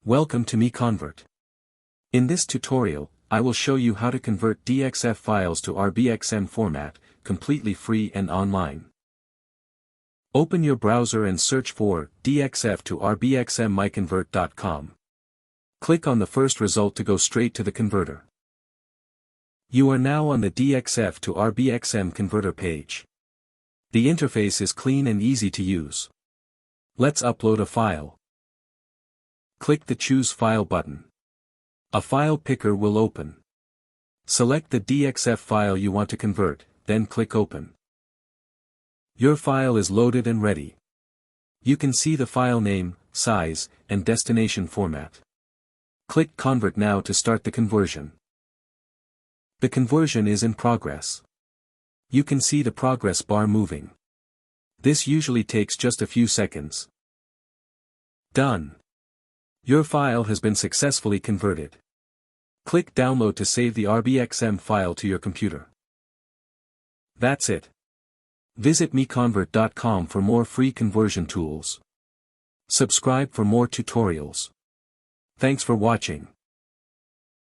Welcome to MiConvert. In this tutorial, I will show you how to convert DXF files to RBXM format, completely free and online. Open your browser and search for DXF to RBXM MiConvert.com. Click on the first result to go straight to the converter. You are now on the DXF to RBXM converter page. The interface is clean and easy to use. Let's upload a file. Click the Choose File button. A file picker will open. Select the DXF file you want to convert, then click Open. Your file is loaded and ready. You can see the file name, size, and destination format. Click Convert now to start the conversion. The conversion is in progress. You can see the progress bar moving. This usually takes just a few seconds. Done. Your file has been successfully converted. Click Download to save the RBXM file to your computer. That's it. Visit MiConvert.com for more free conversion tools. Subscribe for more tutorials. Thanks for watching.